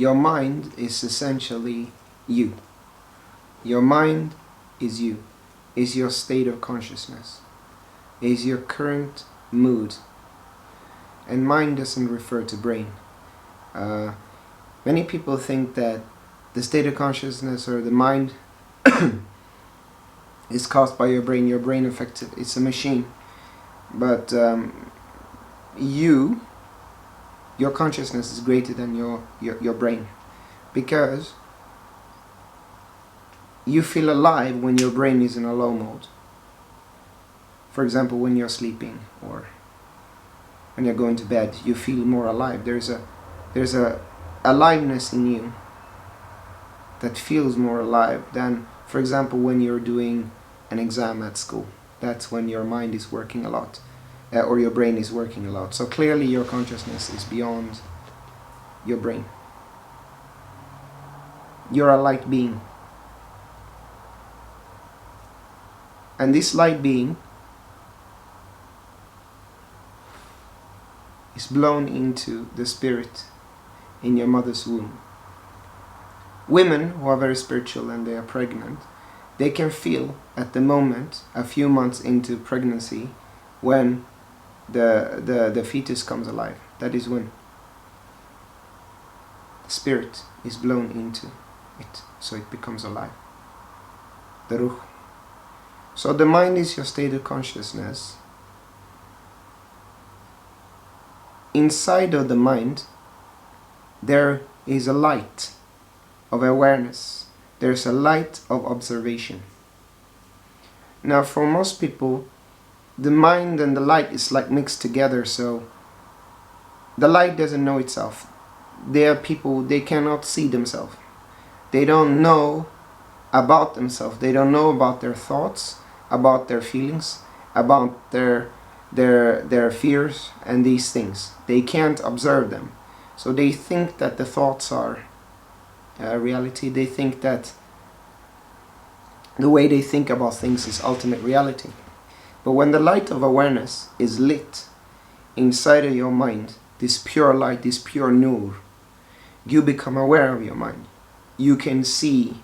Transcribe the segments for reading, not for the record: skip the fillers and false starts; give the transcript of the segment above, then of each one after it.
your mind is essentially you. Your mind is you, is your state of consciousness, is your current mood. And mind doesn't refer to brain. Many people think that the state of consciousness or the mind is caused by your brain affected. It's a machine. But your consciousness is greater than your brain, because you feel alive when your brain is in a low mode. For example, when you're sleeping or when you're going to bed, you feel more alive. There's a aliveness in you that feels more alive than, for example, when you're doing an exam at school. That's when your mind is working a lot, or your brain is working a lot. So clearly your consciousness is beyond your brain. You're a light being. And this light being is blown into the spirit in your mother's womb. Women who are very spiritual and they are pregnant, they can feel at the moment, a few months into pregnancy, when the fetus comes alive. That is when the spirit is blown into it, so it becomes alive. The ruh. So the mind is your state of consciousness. Inside of the mind, there is a light of awareness. There's a light of observation. Now, for most people, the mind and the light is like mixed together, so the light doesn't know itself. There are people, they cannot see themselves. They don't know about themselves. They don't know about their thoughts, about their feelings, about their fears and these things. They can't observe them. So they think that the thoughts are reality. They think that the way they think about things is ultimate reality. But when the light of awareness is lit inside of your mind, this pure light, this pure nur, you become aware of your mind. You can see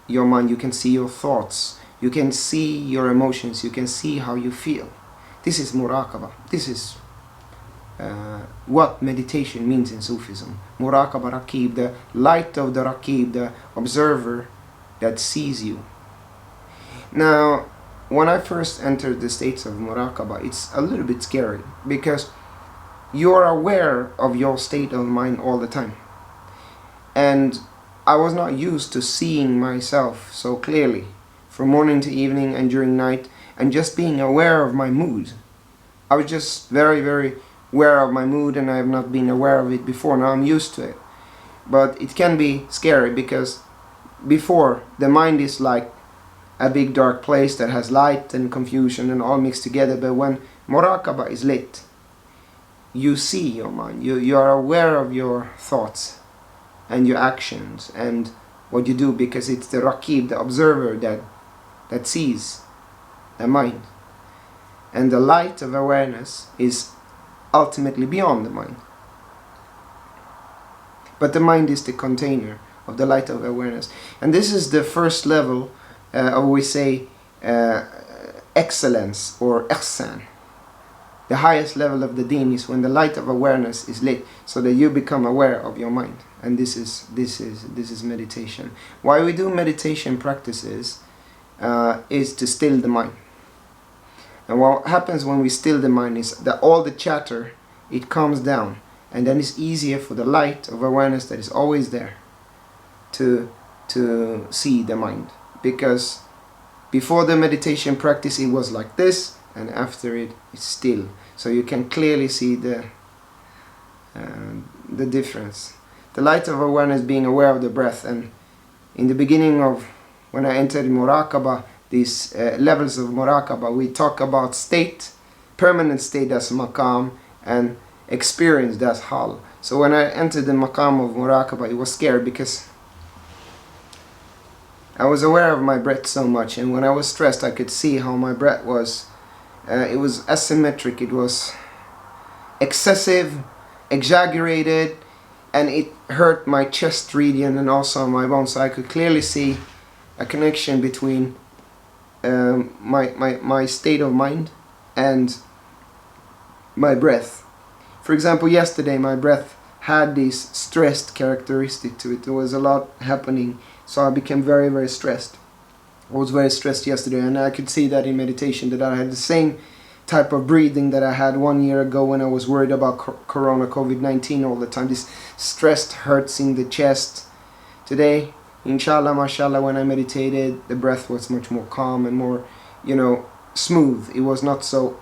your mind, you can see your thoughts, you can see your emotions, you can see how you feel. This is muraqaba. This is what meditation means in Sufism. Muraqaba Raqib, the light of the Raqib, the observer that sees you. Now, when I first entered the states of muraqaba, it's a little bit scary because you are aware of your state of mind all the time. And I was not used to seeing myself so clearly from morning to evening and during night, and just being aware of my mood. I was just very, very aware of my mood, and I have not been aware of it before. Now I'm used to it. But it can be scary because before, the mind is like a big dark place that has light and confusion and all mixed together. But when muraqaba is lit, you see your mind. You are aware of your thoughts and your actions and what you do, because it's the Raqib, the observer, that sees the mind. And the light of awareness is ultimately beyond the mind. But the mind is the container of the light of awareness. And this is the first level, or we say excellence or Ihsan. The highest level of the deen is when the light of awareness is lit, so that you become aware of your mind. And this is meditation. Why we do meditation practices is to still the mind. And what happens when we still the mind is that all the chatter, it calms down, and then it's easier for the light of awareness that is always there to see the mind. Because before the meditation practice it was like this, and after it it's still. So you can clearly see the difference. The light of awareness, being aware of the breath. And in the beginning of when I entered muraqaba, these levels of muraqaba, we talk about state, permanent state, that's maqam, and experience, that's hal. So when I entered the maqam of muraqaba, it was scary because I was aware of my breath so much, and when I was stressed I could see how my breath was. It was asymmetric, it was excessive, exaggerated. and it hurt my chest region and also my bones. So I could clearly see a connection between my state of mind and my breath. For example, yesterday my breath had this stressed characteristic to it. There was a lot happening, so I became very, very stressed. I was very stressed yesterday, and I could see that in meditation, that I had the same type of breathing that I had 1 year ago when I was worried about Corona, COVID-19 all the time. This stressed hurts in the chest. Today, inshallah, mashallah, when I meditated, the breath was much more calm and more, smooth. It was not so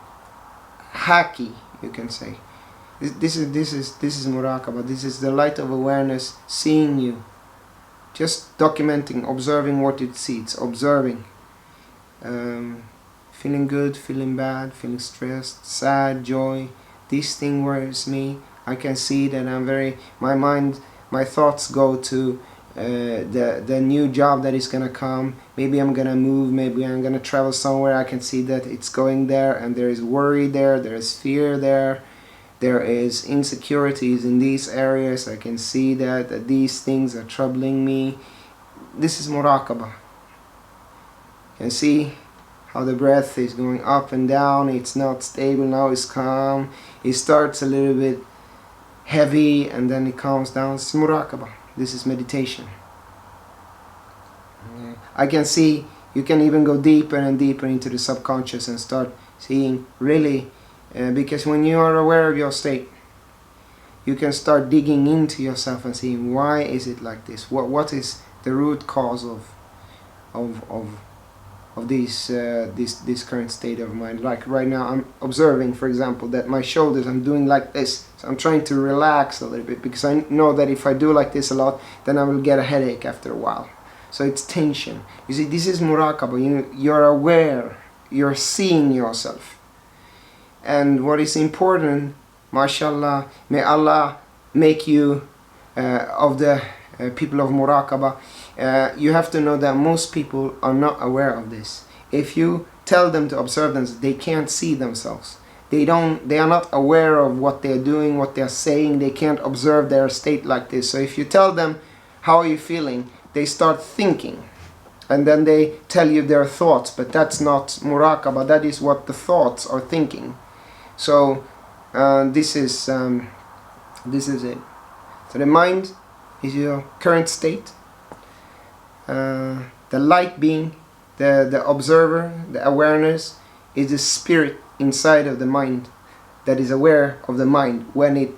hacky, you can say. This is muraqaba. This is the light of awareness seeing you, just documenting, observing what it sees, observing, feeling good, feeling bad, feeling stressed, sad, joy. This thing worries me. I can see that my thoughts go to the new job that is gonna come. Maybe I'm gonna move, maybe I'm gonna travel somewhere. I can see that it's going there, and there is worry there is fear there is insecurities in these areas. I can see that these things are troubling me. This is muraqaba. You can see how the breath is going up and down. It's not stable, now it's calm. It starts a little bit heavy and then it calms down. It's muraqaba. This is meditation. I can see you can even go deeper and deeper into the subconscious and start seeing really, because when you are aware of your state, you can start digging into yourself and seeing why is it like this. What is the root cause of this current state of mind. Like right now, I'm observing, for example, that my shoulders, I'm doing like this. So I'm trying to relax a little bit, because I know that if I do like this a lot, then I will get a headache after a while. So it's tension. You see, this is muraqaba. You're aware, you're seeing yourself. And what is important, mashallah, may Allah make you of the people of muraqaba. You have to know that most people are not aware of this. If you tell them to observe them, they can't see themselves. They are not aware of what they're doing, what they're saying. They can't observe their state like this. So if you tell them, how are you feeling? They start thinking. And then they tell you their thoughts. But that's not muraqaba. That is what the thoughts are thinking. So this is it. So the mind is your current state. The light being, the observer, the awareness, is the spirit inside of the mind that is aware of the mind when it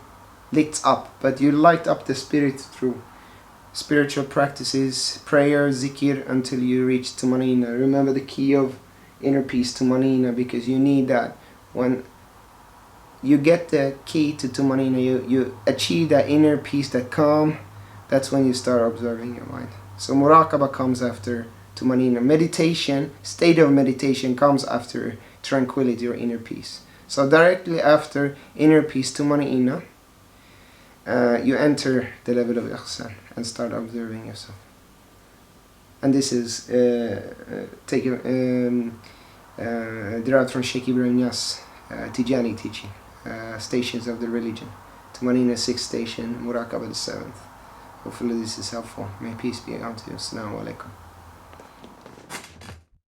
lights up. But you light up the spirit through spiritual practices, prayer, zikr, until you reach tumanina. Remember the key of inner peace, tumanina, because you need that. When you get the key to tumanina, you achieve that inner peace, that calm, that's when you start observing your mind. So muraqaba comes after tumanina. Meditation, state of meditation, comes after tranquility or inner peace. So directly after inner peace, tumanina, you enter the level of Ihsan and start observing yourself. And this is derived from Shaykh Ibrahim Niasse, Tijani teaching, stations of the religion. Tumanina 6th station, muraqaba the 7th. Hopefully this is helpful. May peace be unto you. Assalamu alaikum.